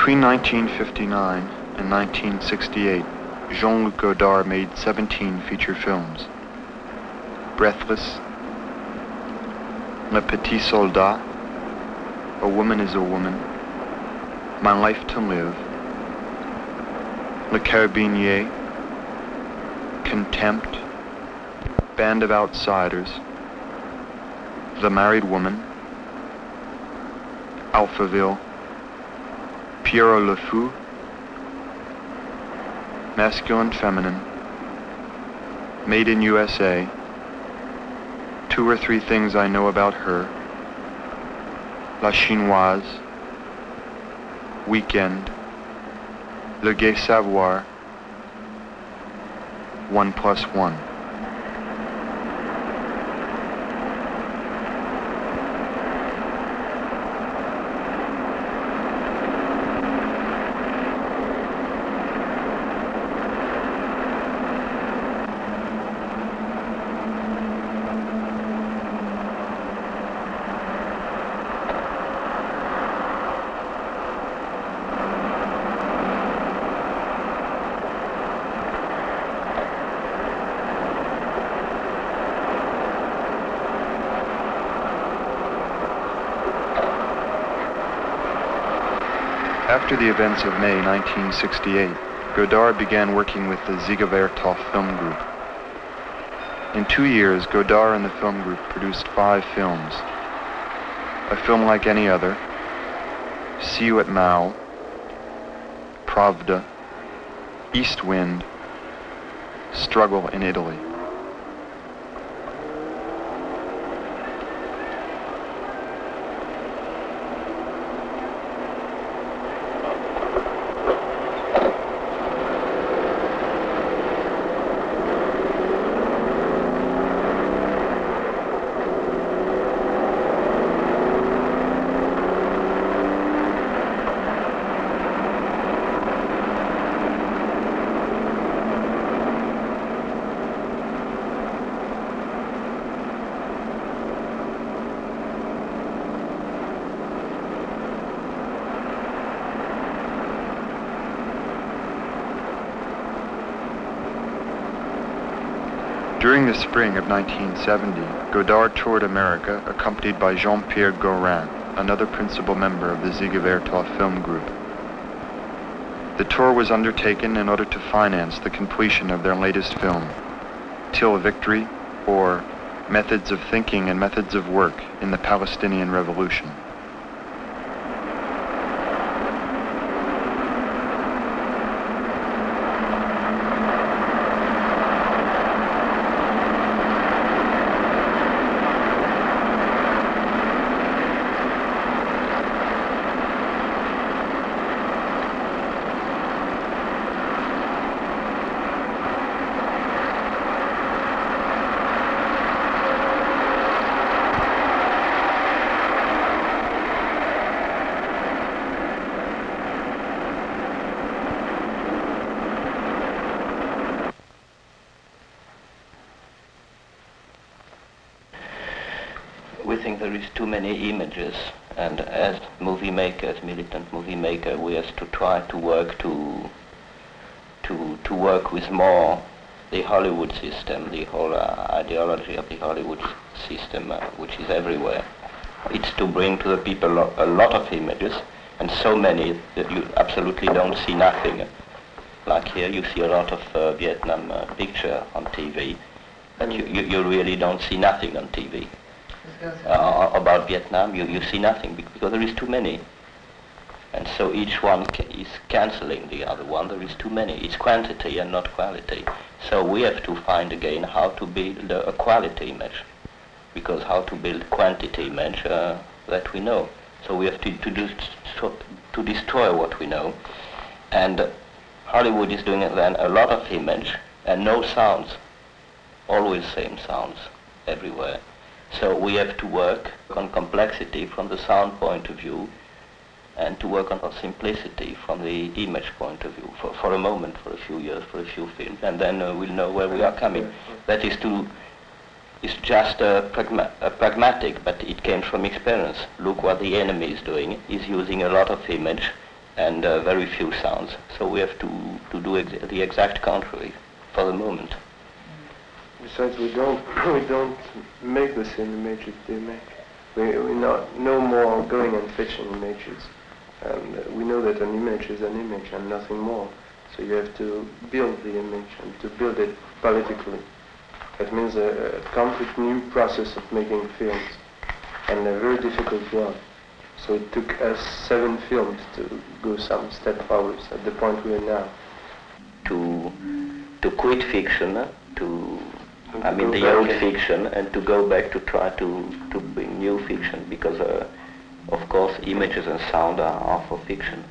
Between 1959 and 1968, Jean-Luc Godard made 17 feature films. Breathless, Le Petit Soldat, A Woman is a Woman, My Life to Live, Le Carabinier, Contempt, Band of Outsiders, The Married Woman, Alphaville, Pierrot le Fou, Masculine Feminine, Made in USA, Two or Three Things I Know About Her, La Chinoise, Weekend, Le Gai Savoir, 1+1. After the events of May 1968, Godard began working with the Ziegler-Vertov Film Group. In 2 years, Godard and the film group produced 5 films. A Film Like Any Other, See You at Mao, Pravda, East Wind, Struggle in Italy. During the spring of 1970, Godard toured America accompanied by Jean-Pierre Gorin, another principal member of the Ziegler-Vertov Film Group. The tour was undertaken in order to finance the completion of their latest film, Till Victory, or Methods of Thinking and Methods of Work in the Palestinian Revolution. We think there is too many images, and as movie makers, militant movie maker, we have to try to work to work with more the Hollywood system, the whole ideology of the Hollywood system, which is everywhere. It's to bring to the people a lot of images, and so many that you absolutely don't see nothing. Like here, you see a lot of Vietnam picture on TV, but you really don't see nothing on TV. About Vietnam, you see nothing because there is too many. And so each one is cancelling the other one. There is too many. It's quantity and not quality. So we have to find again how to build a quality image, because how to build quantity image that we know. So we have to destroy what we know. And Hollywood is doing then a lot of image and no sounds, always same sounds everywhere. So we have to work on complexity from the sound point of view, and to work on simplicity from the image point of view for a moment, for a few years, for a few films, and then we'll know where we are coming. That is it's just pragmatic, but it came from experience. Look what the enemy is doing. He's using a lot of image and very few sounds. So we have to do the exact contrary for the moment. Besides, we don't make the same images they make. We no more going and fetching images. And we know that an image is an image and nothing more. So you have to build the image and to build it politically. That means a complete new process of making films, and a very difficult one. So it took us 7 films to go some step forward at the point we are now. To quit fiction, the old fiction, and to go back to try to bring new fiction, because of course images and sound are for fiction.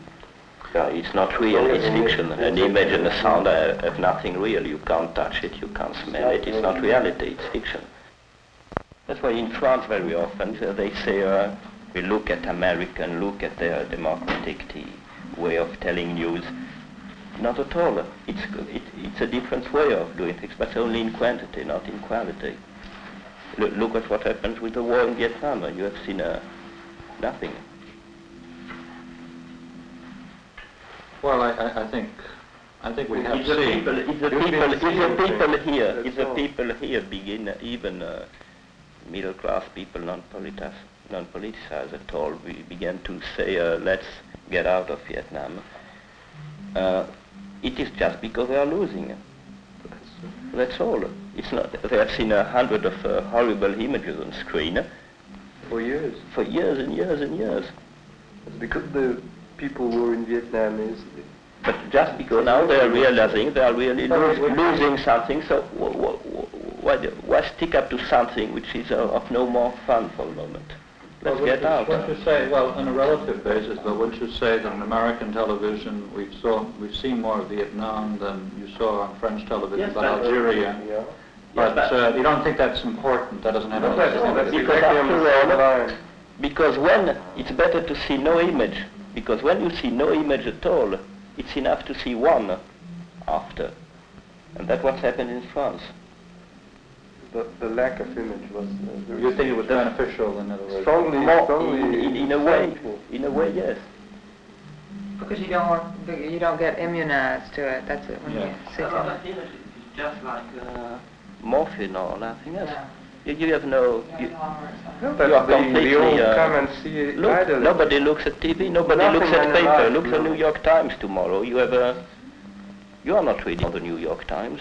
It's not real, it's fiction. An image and a sound have nothing real. You can't touch it, you can't smell it, it's not reality, it's fiction. That's why in France very often they say we look at American, look at their democratic way of telling news. Not at all. It's a different way of doing things, but only in quantity, not in quality. Look at what happens with the war in Vietnam. You have seen nothing. Well, I think we have If the seen. people here begin, even middle class people, non-politicized at all, we began to say, let's get out of Vietnam. It is just because they are losing. That's all. It's not. They have seen 100 of horrible images on screen. For years. For years and years and years. It's because the people who are in Vietnam is... But just because now they are realizing they are really losing something, so why stick up to something which is of no more fun for the moment? Let's get out. Wouldn't you say, well, on a relative basis, but wouldn't you say that on American television we've seen more of Vietnam than you saw on French television, Yes, about Algeria? Yeah. But you don't think that's important? That doesn't have anything to do with it? Exactly on the same line. Because when it's better to see no image, because when you see no image at all, it's enough to see one after. And that's what's happened in France. The lack of image was very You think it was beneficial, in other words? strongly In a way, yes. Because you don't get immunized to it. That's it when Yeah. you see it. It's just like morphine or nothing else. Yeah. You have no... No, You are but they completely, all come and see it Look, idly. nobody looks at TV, nobody Nothing looks at in paper. life, Look at the no. New York Times tomorrow. You are not reading the New York Times.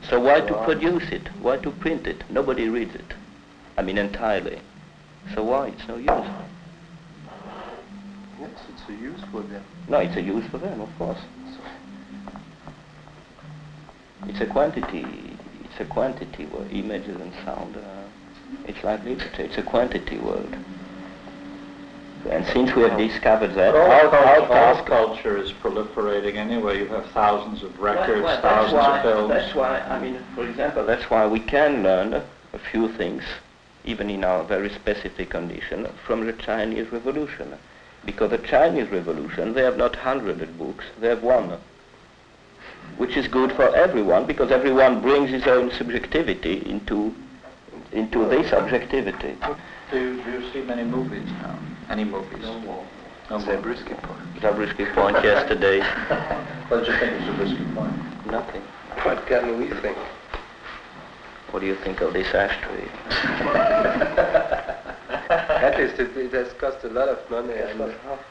So why to produce it? Why to print it? Nobody reads it. I mean entirely. So why? It's no use. Yes, it's a use for them. No, it's a use for them, of course. It's a quantity word, images and sound. It's like literature, it's a quantity word. And since we have discovered that, All culture is proliferating anyway. You have thousands of records, thousands of films. That's why, I mean, for example, that's why we can learn a few things, even in our very specific condition, from the Chinese Revolution. Because the Chinese Revolution, they have not hundreds of books, they have one. Which is good for everyone, because everyone brings his own subjectivity into this objectivity. Do you see many movies now? Any movies? No more. No more. Zabriskie Point. Zabriskie Point yesterday. What did you think of Zabriskie Point? Nothing. What can we think? What do you think of this ashtray? At least it has cost a lot of money, and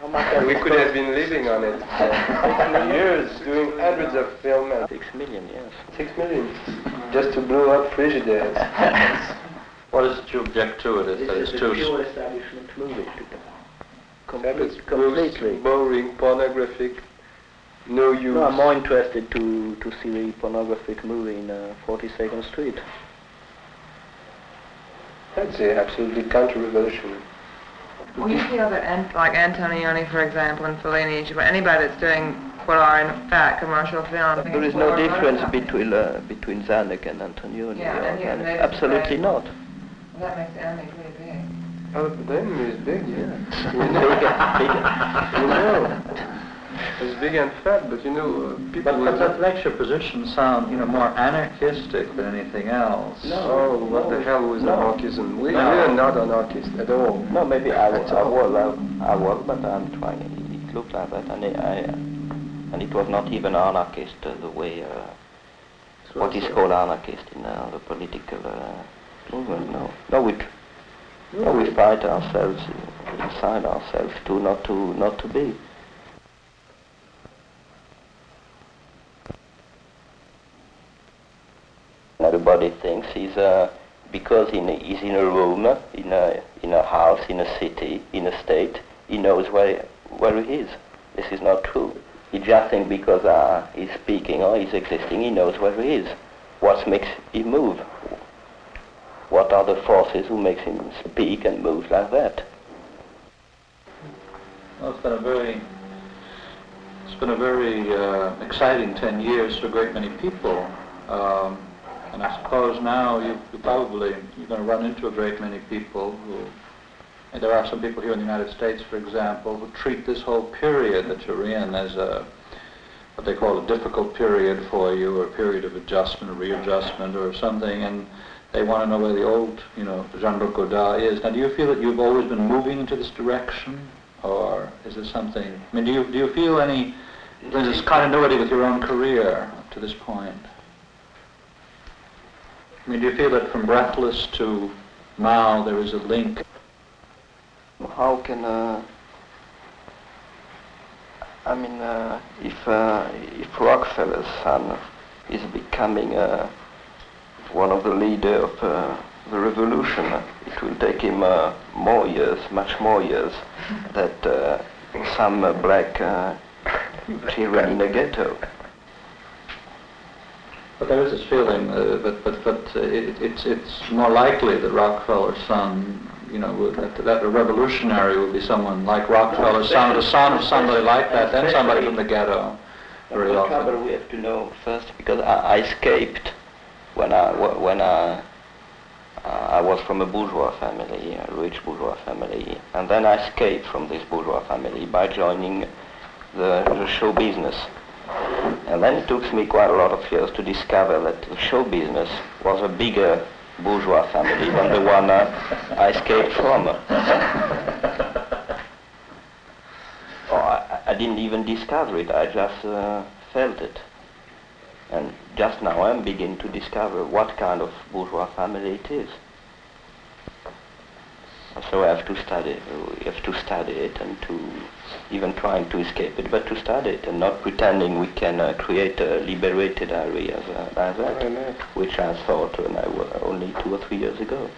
How much we could have been living on it for years, doing hundreds of films. 6 million, yes. 6 million, just to blow up Frigidaires. What is it you object to it? It's too... establishment movie. That is Completely. boring, pornographic, no use. No, I'm more interested to see the pornographic movie in 42nd Street. That's absolutely counter-revolutionary. Well, you feel that, like Antonioni, for example, and Fellini, but anybody that's doing what are in fact commercial films. There is no difference between Zanuck and Antonioni. Yeah, and you- and they Absolutely describe- not. Well, that makes the enemy pretty big. Oh, but the enemy is big, yeah. Bigger. We know. It's big and fat, but people But will... that makes your position sound, more anarchistic than anything else. Oh, what the hell was anarchism? We are not anarchists at all. No, maybe I was, but I'm trying. It looked like that, and it was not even anarchist the way what is called anarchist in the political movement. No, we fight ourselves inside ourselves to not to be. Everybody thinks he's because he's in a room, in a house, in a city, in a state, he knows where he is. This is not true. He just thinks because he's speaking or he's existing, he knows where he is. What makes him move? What are the forces who makes him speak and move like that? Well, it's been a very exciting 10 years for a great many people. And I suppose now you're going to run into a great many people who, and there are some people here in the United States, for example, who treat this whole period that you're in as what they call a difficult period for you, or a period of adjustment or readjustment or something, and they want to know where the old, Jean-Luc Godard is. Now, do you feel that you've always been moving into this direction, or is there something, do you feel any, there's this continuity with your own career up to this point? Do you feel that from Breathless to Mao there is a link? How can if Rockefeller's son is becoming one of the leaders of the revolution, it will take him much more years, that some black children in a ghetto. But there is this feeling, it's more likely that Rockefeller's son, that a revolutionary will be someone like Rockefeller's son, the son of somebody like that, than somebody from the ghetto. Very often. Trouble we have to know first, because I escaped when I was from a bourgeois family, a rich bourgeois family, and then I escaped from this bourgeois family by joining the show business. And then it took me quite a lot of years to discover that the show business was a bigger bourgeois family than the one I escaped from. I didn't even discover it, I just felt it. And just now I'm beginning to discover what kind of bourgeois family it is. So I have to study it and to even trying to escape it, but to study it and not pretending we can create a liberated area like that, which I thought when I was only 2 or 3 years ago.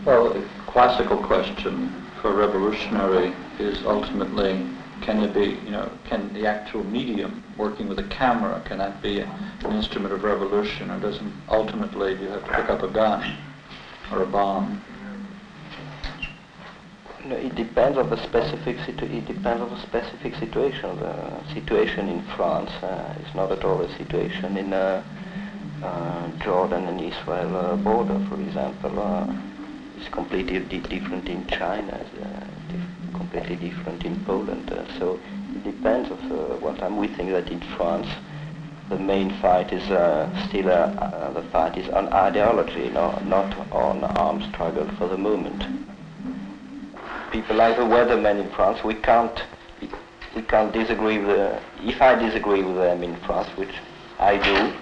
Well, the classical question for a revolutionary is ultimately, can the actual medium, working with a camera, can that be an instrument of revolution, or doesn't ultimately you have to pick up a gun or a bomb? It depends on the specific situation. The situation in France is not at all the situation in Jordan and Israel border, for example. It's completely different in China, completely different in Poland. So it depends of we think that in France the main fight is the fight is on ideology, not on armed struggle for the moment. People like the weathermen in France, we can't disagree with. If I disagree with them in France, which I do,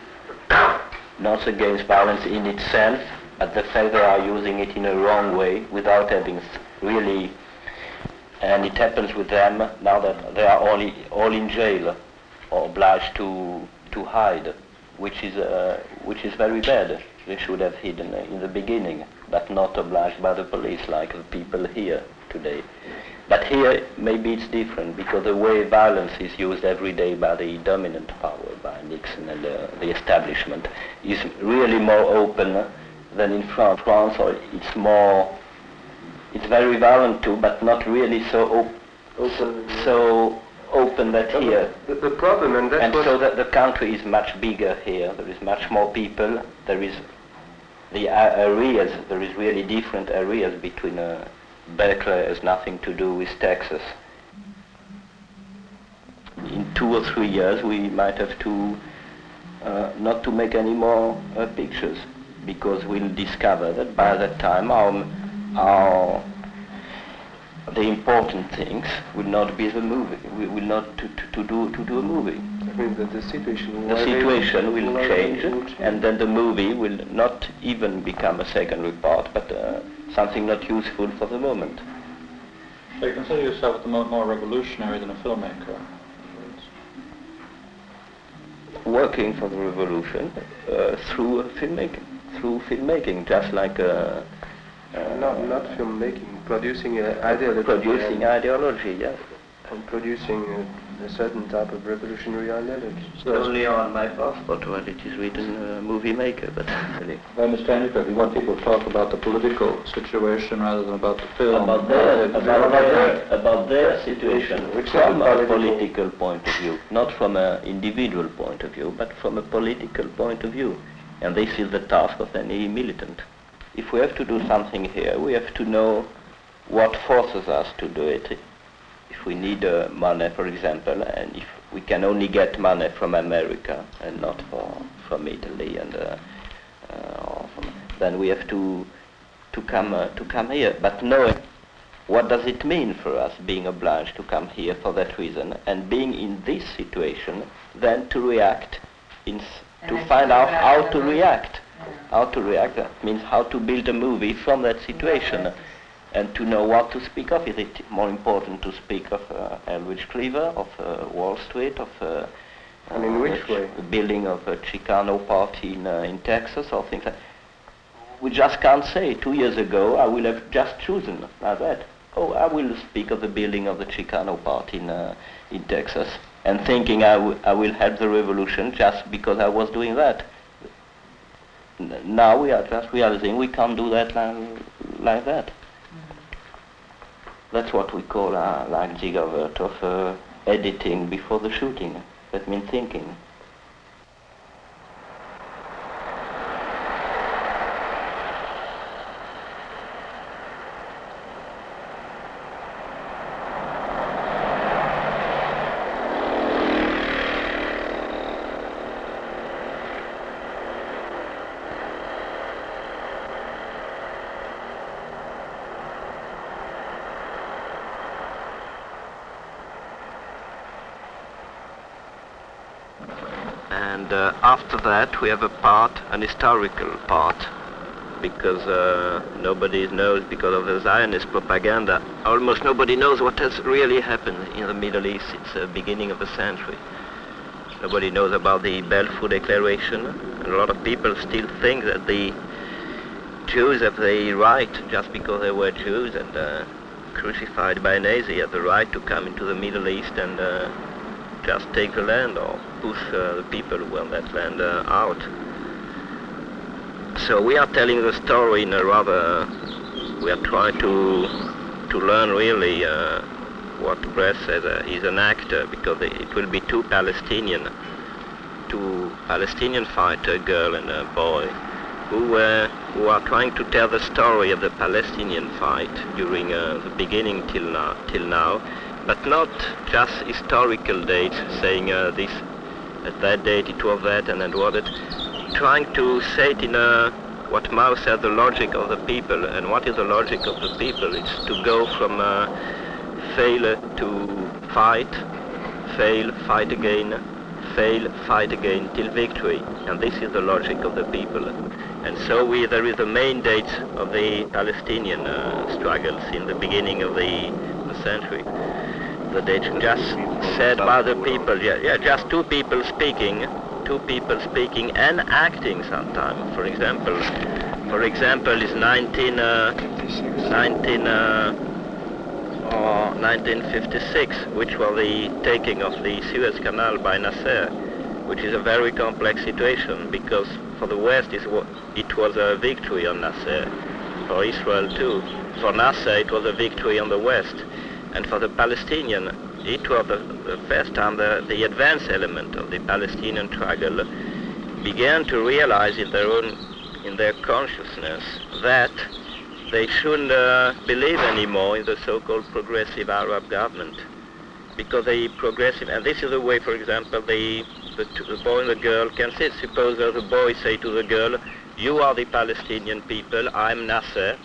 not against violence in itself, but the fact they are using it in a wrong way without having really, and it happens with them now that they are all in jail or obliged to hide, which is very bad. They should have hidden in the beginning, but not obliged by the police like the people here today. But here maybe it's different, because the way violence is used every day by the dominant power, by Nixon and the establishment, is really more open than in France. Or it's very violent too, but not really so open that here. The problem, and so that the country is much bigger here. There is much more people. There is the areas. There is really different areas between. Berkeley has nothing to do with Texas. 2 or 3 years we might have to not to make any more pictures, because we'll discover that by that time the important things will not be the movie. We will not to do a movie. I mean that the situation will change, and then the movie will not even become a secondary part, but something not useful for the moment. So you consider yourself at the moment more revolutionary than a filmmaker? Working for the revolution through filmmaking, just like not filmmaking, producing ideology. Producing ideology, yes. And producing a certain type of revolutionary ideology. So only on my passport where it is written movie maker, but really. If I understand you correctly, you want people to talk about the political situation rather than about the film. About their situation from a political point of view, not from an individual point of view, but from a political point of view. And this is the task of any militant. If we have to do something here, we have to know what forces us to do it. If we need money, for example, and if we can only get money from America and not from Italy, and then we have to come here. But knowing what does it mean for us being obliged to come here for that reason, and being in this situation, then to react, to find out how to react. How to react, that means how to build a movie from that situation, and to know what to speak of. Is it more important to speak of Elbridge Cleaver, of Wall Street, of and in which way? The building of a Chicano party in Texas, or things like that? We just can't say. 2 years ago, I will have just chosen like that. Oh, I will speak of the building of the Chicano party in Texas, and thinking I will help the revolution just because I was doing that. Now we are just realizing we can't do that like that. That's what we call, like Godard, of editing before the shooting. That means thinking. And after that we have an historical part, because nobody knows, because of the Zionist propaganda, almost nobody knows what has really happened in the Middle East since the beginning of the century. Nobody knows about the Balfour Declaration, and a lot of people still think that the Jews have the right, just because they were Jews and crucified by Nazi, have the right to come into the Middle East and just take the land or push the people who want that land out. So we are telling the story in a rather, we are trying to learn really what Brett says is an actor, because it will be two Palestinian fighters, a girl and a boy, who are trying to tell the story of the Palestinian fight during the beginning till now, but not just historical dates, saying this, at that date it was that and what it, trying to say it in what Mao said, the logic of the people. And what is the logic of the people? It's to go from fail to fight, fail, fight again, fail, fight again, till victory. And this is the logic of the people. And so there is the main dates of the Palestinian struggles in the beginning of the century. The dates just said by the people, just two people speaking and acting sometimes. For example, is 1956, which was the taking of the Suez Canal by Nasser, which is a very complex situation, because for the West it was a victory on Nasser, for Israel too. For Nasser it was a victory on the West, and for the Palestinian it was the first time the advanced element of the Palestinian struggle began to realize in their consciousness that they shouldn't believe anymore in the so-called progressive Arab government, because they progressive, and this is the way, for example, the boy and the girl can sit. Suppose the boy say to the girl, "You are the Palestinian people, I'm Nasser,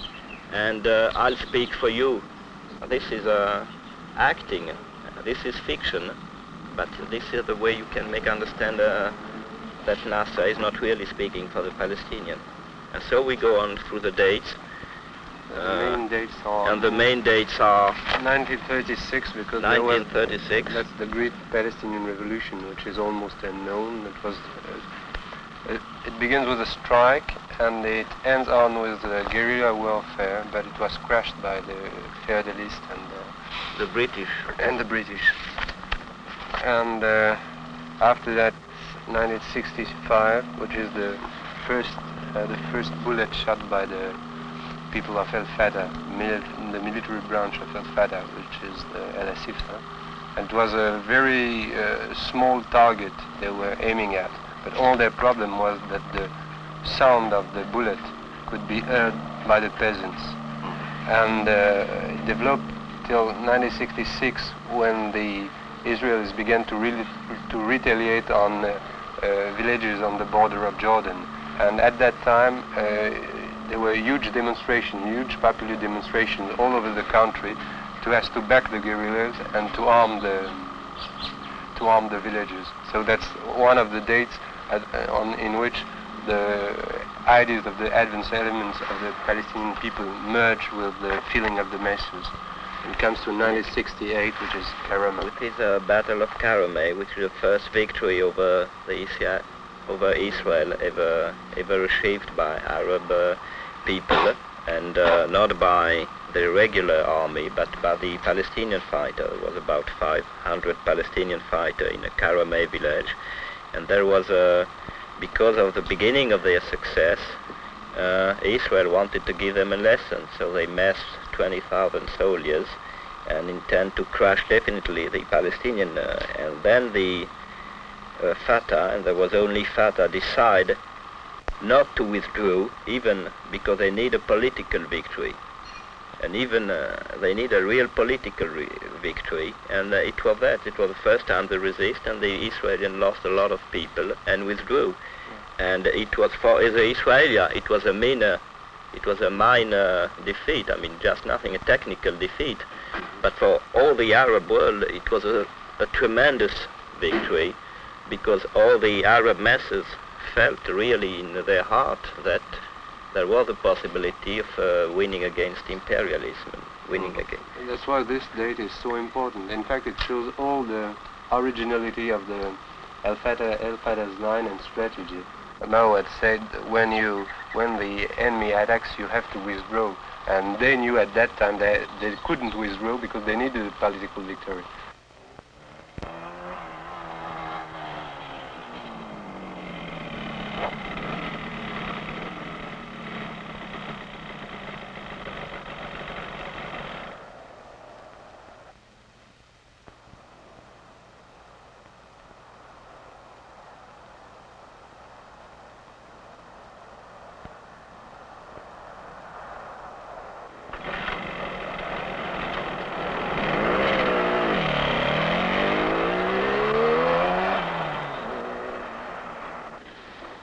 and I'll speak for you." This is acting, this is fiction, but this is the way you can make understand that Nasser is not really speaking for the Palestinian. And so we go on through the dates. The main dates are... And the main dates are... 1936, because 1936. That's the great Palestinian Revolution, which is almost unknown. It begins with a strike, and it ends on with guerrilla warfare, but it was crushed by the Federalists and the British. And the British. And after that, 1965, which is the first bullet shot by the people of El Fatah, the military branch of El Fatah, which is the El Asifta. And it was a very small target they were aiming at, but all their problem was that the sound of the bullet could be heard by the peasants. And it developed till 1966, when the Israelis began to retaliate on villages on the border of Jordan. And at that time, there were huge popular demonstrations all over the country to back the guerrillas and to arm the villages. So that's one of the dates in which the ideas of the advanced elements of the Palestinian people merge with the feeling of the masses. It comes to 1968, which is Karameh. It is a Battle of Karameh, which is the first victory over Israel ever achieved by Arab people, and not by the regular army, but by the Palestinian fighter. There was about 500 Palestinian fighters in a Karameh village, and there was because of the beginning of their success, Israel wanted to give them a lesson, so they massed 20,000 soldiers and intend to crush definitely the Palestinian, and then the Fatah, and there was only Fatah, decide not to withdraw, even because they need a political victory, and even they need a real political victory, and it was the first time they resist, and the Israelis lost a lot of people and withdrew. And it was for the Israelis, it was a minor defeat, I mean just nothing, a technical defeat, but for all the Arab world it was a tremendous victory, because all the Arab masses felt really in their heart that there was a possibility of winning against imperialism, winning against. That's why this date is so important. In fact, it shows all the originality of the El Fatah's line and strategy. Mao had said, when the enemy attacks, you have to withdraw, and they knew at that time that they couldn't withdraw because they needed a political victory.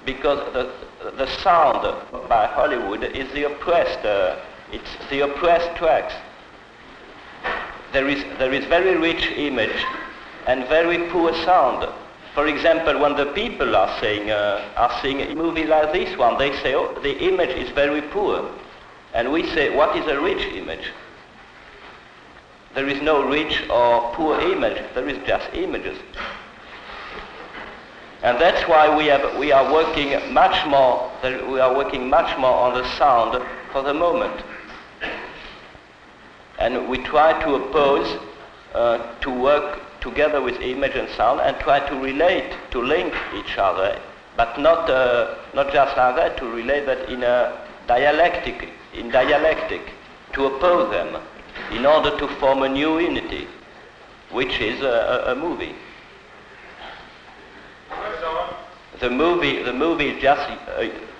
Because the sound by Hollywood is the oppressed, it's the oppressed tracks. There is very rich image and very poor sound. For example, when the people are seeing a movie like this one, they say, "Oh, the image is very poor," and we say, "What is a rich image?" There is no rich or poor image. There is just images. And that's why we are working much more on the sound for the moment. And we try to oppose, to work together with image and sound, and try to relate, to link each other, but not just like that, to relate that in dialectic, to oppose them, in order to form a new unity, which is a movie. The movie is just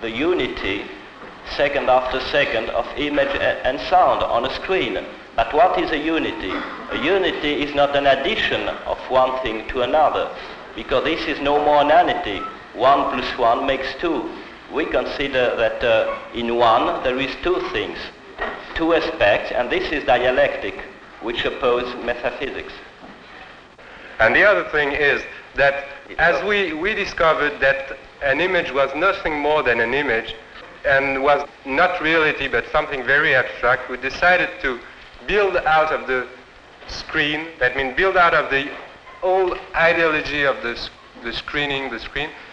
the unity, second after second, of image and sound on a screen. But what is a unity? A unity is not an addition of one thing to another, because this is no more an entity. 1 plus 1 makes 2. We consider that in one there is two things, two aspects, and this is dialectic, which oppose metaphysics. And the other thing is that as we discovered that an image was nothing more than an image and was not reality but something very abstract, we decided to build out of the screen, that means build out of the whole ideology of the screen,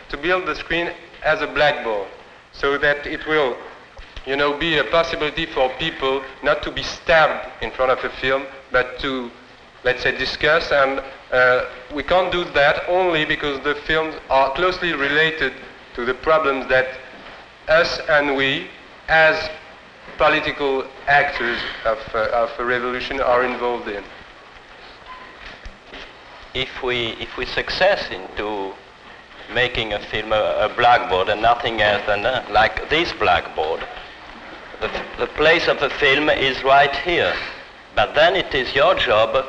to build the screen as a blackboard, so that it will, be a possibility for people not to be stabbed in front of a film, but to, let's say, discuss. And we can't do that only because the films are closely related to the problems that us and we, as political actors of a revolution, are involved in. If we success into making a film a blackboard and nothing else than like this blackboard, the place of the film is right here. But then it is your job,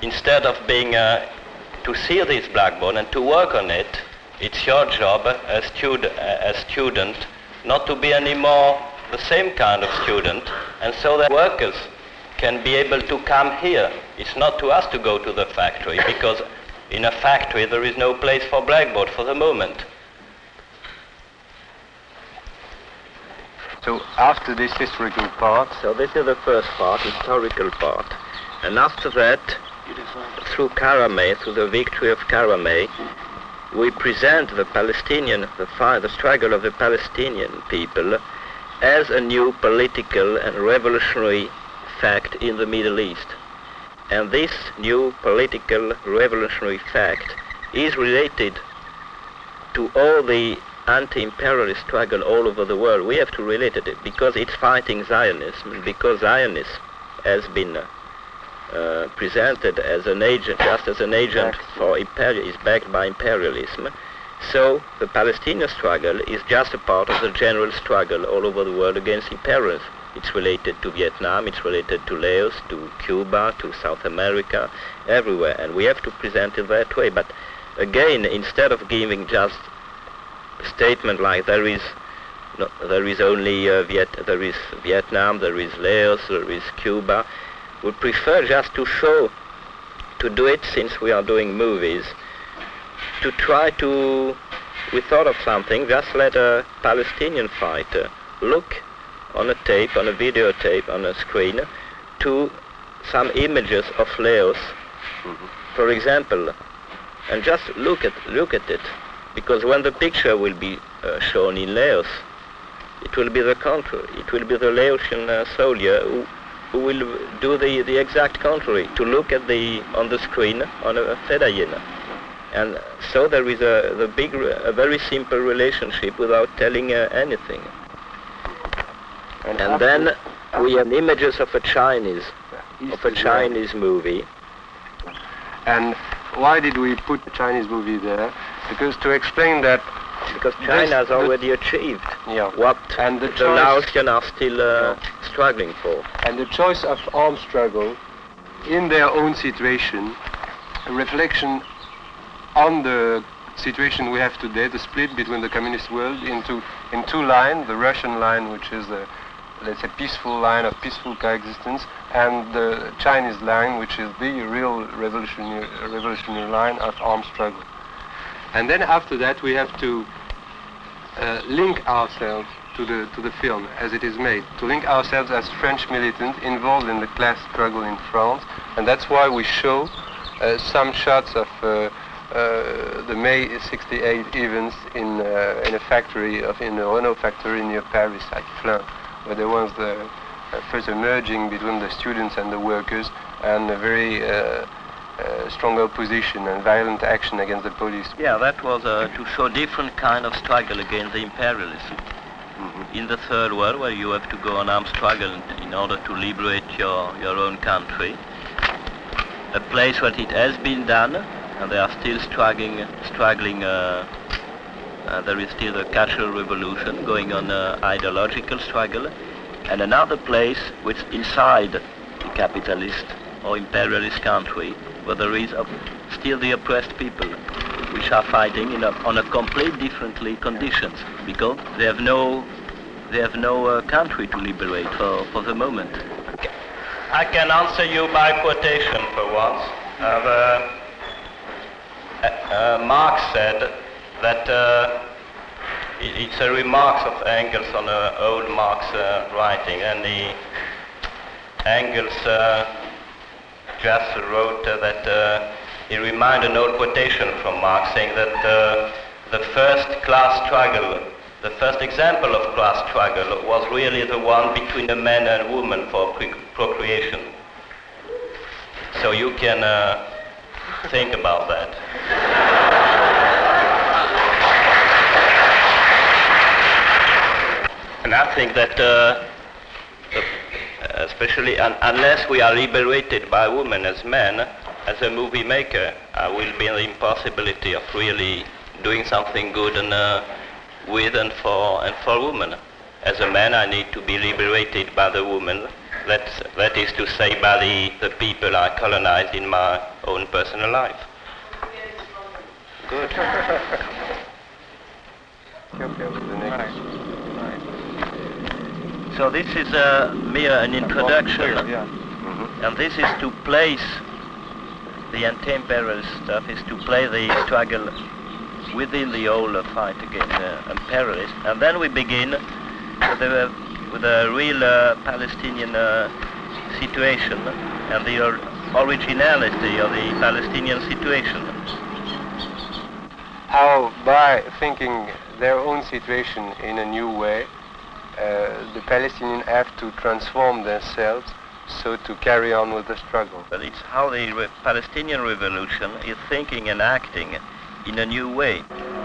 instead of being to see this blackboard and to work on it, it's your job as student not to be anymore the same kind of student, and so that workers can be able to come here. It's not to us to go to the factory, because in a factory there is no place for blackboard for the moment. So after this historical part... So this is the first part, historical part. And after that, through Karameh, through the victory of Karameh, we present the Palestinian, the struggle of the Palestinian people as a new political and revolutionary fact in the Middle East. And this new political revolutionary fact is related to all the anti-imperialist struggle all over the world. We have to relate it because it's fighting Zionism, because Zionism has been presented as an agent, just as an agent for is backed by imperialism. So the Palestinian struggle is just a part of the general struggle all over the world against imperialism. It's related to Vietnam, it's related to Laos, to Cuba, to South America, everywhere, and we have to present it that way. But again, instead of giving just a statement like there is only there is Vietnam, there is Laos, there is Cuba, we prefer just to show, to do it since we are doing movies, to try to, we thought of something, just let a Palestinian fighter look on a tape, on a videotape, on a screen, to some images of Laos, for example, and just look at it, because when the picture will be shown in Laos, it will be the contrary. It will be the Laotian soldier who will do the exact contrary, to look at on the screen on a Fedayeen. And so there is a very simple relationship without telling anything. And then we have images of a Chinese movie. And why did we put the Chinese movie there? Because to explain that... Because China has already achieved what the Laotians are still struggling for. And the choice of armed struggle in their own situation, a reflection on the situation we have today, the split between the communist world in two lines, the Russian line, which is let's say peaceful line of peaceful coexistence, and the Chinese line, which is the real revolutionary line of armed struggle. And then after that we have to link ourselves to the film as it is made, to link ourselves as French militants involved in the class struggle in France, and that's why we show some shots of the May '68 events in a factory, in a Renault factory near Paris at Flins, where there was the first emerging between the students and the workers, and a very strong opposition and violent action against the police. Yeah, that was to show different kind of struggle against the imperialism. In the third world, where you have to go on armed struggle in order to liberate your own country, a place where it has been done, and they are still struggling. There is still a cultural revolution going on, ideological struggle, and another place which inside capitalist or imperialist country where there is still the oppressed people which are fighting on a complete differently conditions because they have no country to liberate for the moment. I can answer you by quotation for once. Marx said that it's a remarks of Engels on old Marx writing, and Engels just wrote that he reminded an old quotation from Marx saying that the first class struggle, the first example of class struggle was really the one between a man and a woman for procreation. So you can think about that. And I think that especially unless we are liberated by women as men, as a movie maker, I will be in the impossibility of really doing something good and with and for women. As a man, I need to be liberated by the woman. That is to say, by the people I colonize in my own personal life. Good. So this is mere an introduction, and this is to place the anti-imperialist stuff, is to play the struggle within the whole fight against imperialists, and then we begin with a real Palestinian situation and the originality of the Palestinian situation. How, by thinking their own situation in a new way, the Palestinians have to transform themselves so to carry on with the struggle. But it's how the Palestinian revolution is thinking and acting in a new way.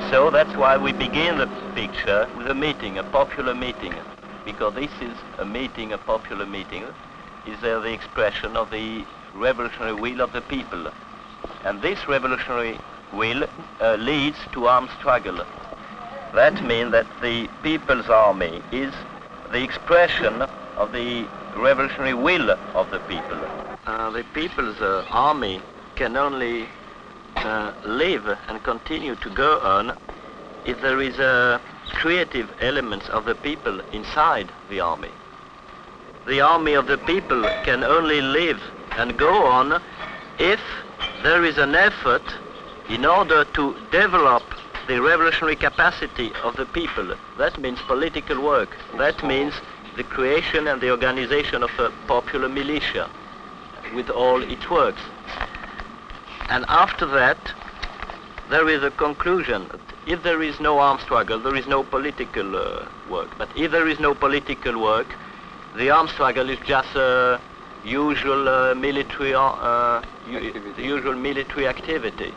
So that's why we begin the picture with a meeting, a popular meeting, because this is a meeting, a popular meeting, is the expression of the revolutionary will of the people. And this revolutionary will leads to armed struggle. That means that the People's Army is the expression of the revolutionary will of the people. The People's Army can only live and continue to go on if there is creative elements of the people inside the army. The army of the people can only live and go on if there is an effort in order to develop the revolutionary capacity of the people. That means political work. That means the creation and the organization of a popular militia with all its works. And after that, there is a conclusion. If there is no armed struggle, there is no political work. But if there is no political work, the armed struggle is just usual military activity.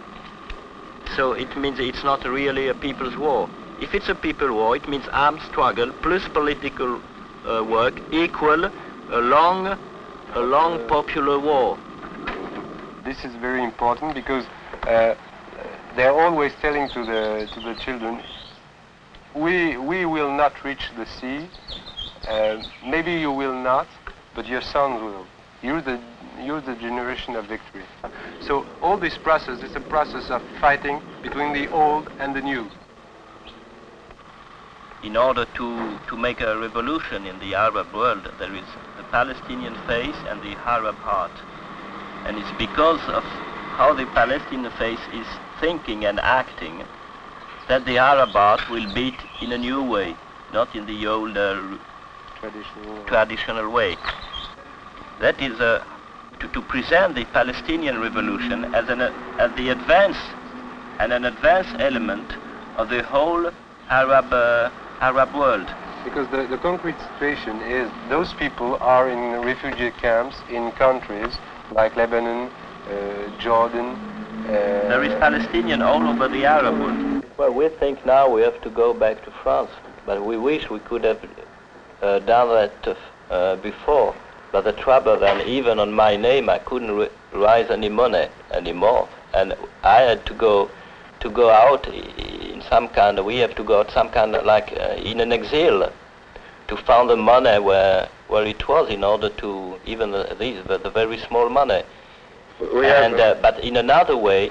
So it means it's not really a people's war. If it's a people war, it means armed struggle plus political work equal a long popular war. This is very important because they're always telling to the children, we will not reach the sea. Maybe you will not, but your sons will. You're the generation of victory. So all this process is a process of fighting between the old and the new. In order to make a revolution in the Arab world, there is the Palestinian face and the Arab heart. And it's because of how the Palestinian face is thinking and acting that the Arab heart will beat in a new way, not in the old traditional way. That is to present the Palestinian revolution as the advance and an advanced element of the whole Arab world. Because the concrete situation is those people are in refugee camps in countries like Lebanon, Jordan. There is Palestinian all over the Arab world. Well, we think now we have to go back to France, but we wish we could have done that before. But the trouble then, even on my name, I couldn't raise any money anymore, and I had to go out in some kind. We have to go out some kind of like in an exile to find the money where where it was in order to even the very small money. But in another way,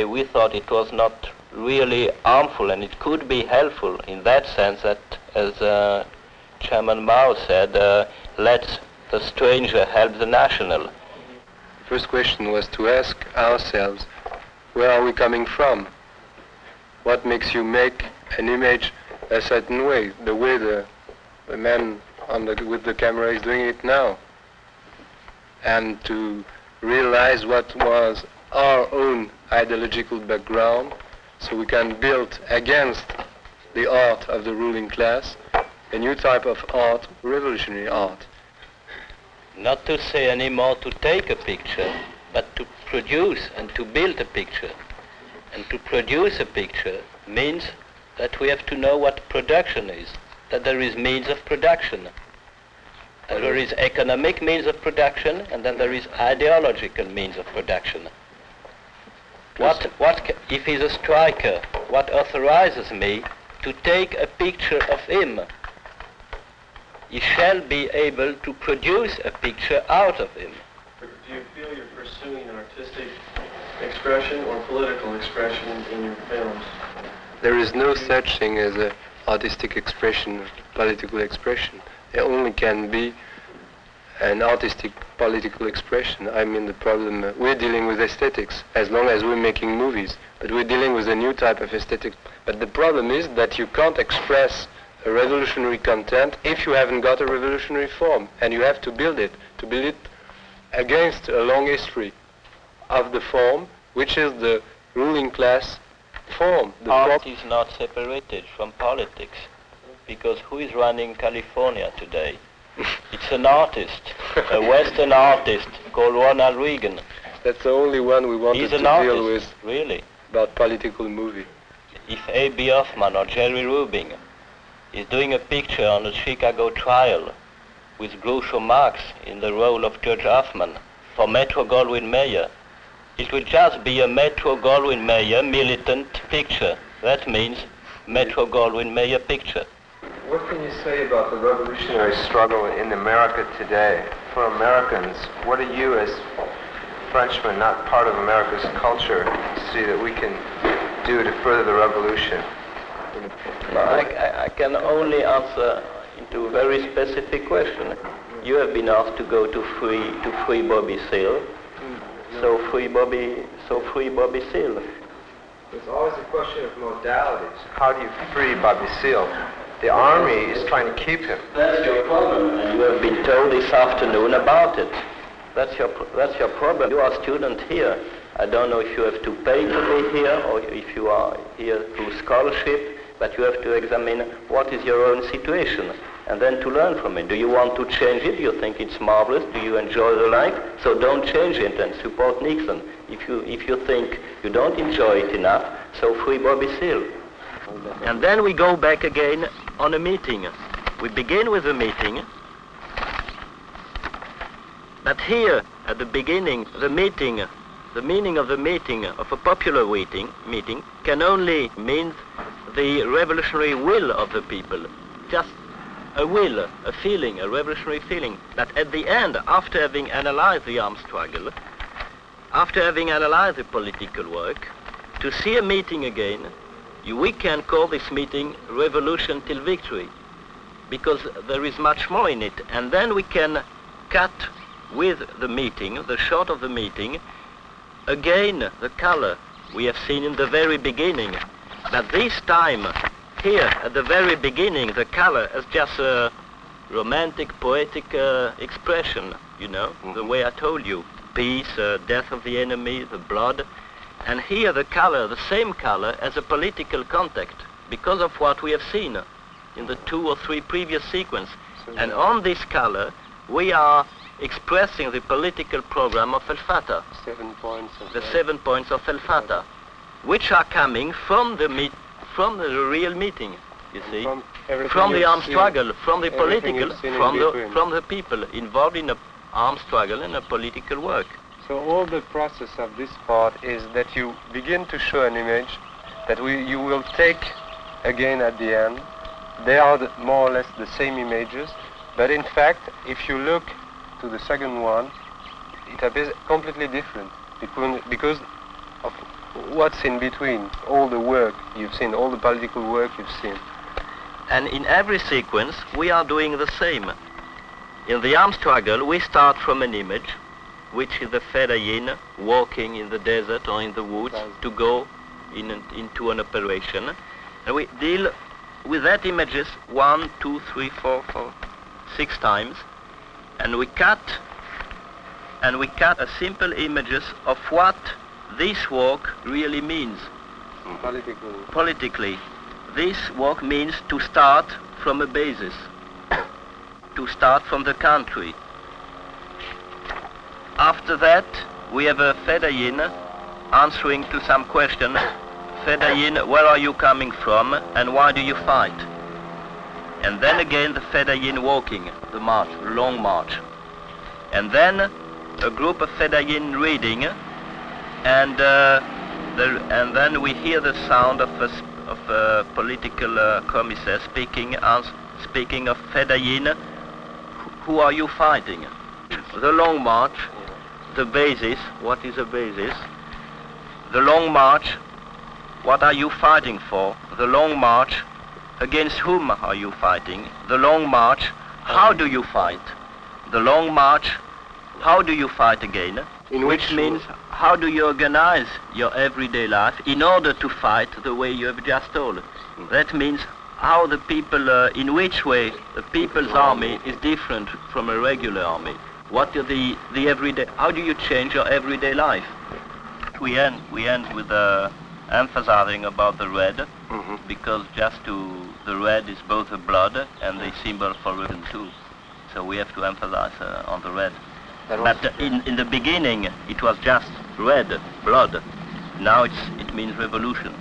we thought it was not really harmful, and it could be helpful in that sense that, as Chairman Mao said, let the stranger help the national. The first question was to ask ourselves, where are we coming from? What makes you make an image a certain way, the way the man with the camera is doing it now? And to realize what was our own ideological background, so we can build against the art of the ruling class a new type of art, revolutionary art. Not to say anymore to take a picture, but to produce and to build a picture. And to produce a picture means that we have to know what production is, that there is means of production. And there is economic means of production, and then there is ideological means of production. If he's a striker, what authorizes me to take a picture of him? He shall be able to produce a picture out of him. But do you feel you're pursuing artistic expression or political expression in your films? There is no such thing as an artistic expression, political expression. There only can be an artistic political expression. I mean, the problem, we're dealing with aesthetics as long as we're making movies, but we're dealing with a new type of aesthetics. But the problem is that you can't express a revolutionary content if you haven't got a revolutionary form, and you have to build it against a long history of the form, which is the ruling class form. Art is not separated from politics, because who is running California today? It's an artist, a Western artist called Ronald Reagan. That's the only one we wanted to deal with. Really? About political movie. If A.B. Hoffman or Jerry Rubin is doing a picture on the Chicago trial with Groucho Marx in the role of Judge Hoffman for Metro-Goldwyn-Mayer, it will just be a Metro-Goldwyn-Mayer militant picture. That means Metro-Goldwyn-Mayer picture. What can you say about the revolutionary struggle in America today? For Americans, what do you as Frenchmen, not part of America's culture, see that we can do to further the revolution? I can only answer into a very specific question. You have been asked to go to free Bobby Seale. So free Bobby Seale. There's always a question of modalities. How do you free Bobby Seale? The army is trying to keep him. That's your problem, and you have been told this afternoon about it. That's your problem. You are a student here. I don't know if you have to pay to be here or if you are here through scholarship, but you have to examine what is your own situation and then to learn from it. Do you want to change it? Do you think it's marvelous? Do you enjoy the life? So don't change it and support Nixon. If you think you don't enjoy it enough, so free Bobby Seale. And then we go back again on a meeting. We begin with a meeting, but here at the beginning, the meaning of the meeting, of a popular meeting, can only mean the revolutionary will of the people. Just a will, a feeling, a revolutionary feeling, that at the end, after having analyzed the armed struggle, after having analyzed the political work, to see a meeting again, we can call this meeting Revolution Till Victory, because there is much more in it. And then we can cut with the meeting, the shot of the meeting, again the color we have seen in the very beginning. But this time, here at the very beginning, the color is just a romantic, poetic expression, the way I told you. Peace, death of the enemy, the blood. And here the color, the same color as a political context, because of what we have seen in the 2 or 3 previous sequences. And on this color, we are expressing the political program of El Fatah, 7 points of the 7 points of El Fatah, which are coming from the real meeting, you see, from the armed struggle, from the political, from the people involved in an armed struggle and a political work. So all the process of this part is that you begin to show an image that you will take again at the end. They are more or less the same images, But in fact, if you look to the second one, it appears completely different because of what's in between, all the work you've seen, all the political work you've seen. And in every sequence, we are doing the same. In the armed struggle, we start from an image, which is the Fedayeen walking in the desert or in the woods to go into an operation. And we deal with that images 1, 2, 3, 4, 6 times, and we cut a simple images of what this walk really means. Politically. This walk means to start from a basis, to start from the country. After that, we have a Fedayeen answering to some question. Fedayeen, where are you coming from and why do you fight? And then again the Fedayeen walking, the march, the long march. And then a group of Fedayeen reading, and then we hear the sound of a political commissaire speaking of Fedayeen, who are you fighting? The long march, the basis, what is a basis? The long march, what are you fighting for? The long march, against whom are you fighting? The long march, how do you fight? The long march, how do you fight again? Which means, how do you organize your everyday life in order to fight the way you have just told? That means how the people, in which way the people's army is different from a regular army. What are the everyday, how do you change your everyday life? We end with emphasizing about the red, because the red is both a blood and the symbol for religion too. So we have to emphasize on the red. But in the beginning, it was just red, blood. Now it means revolution.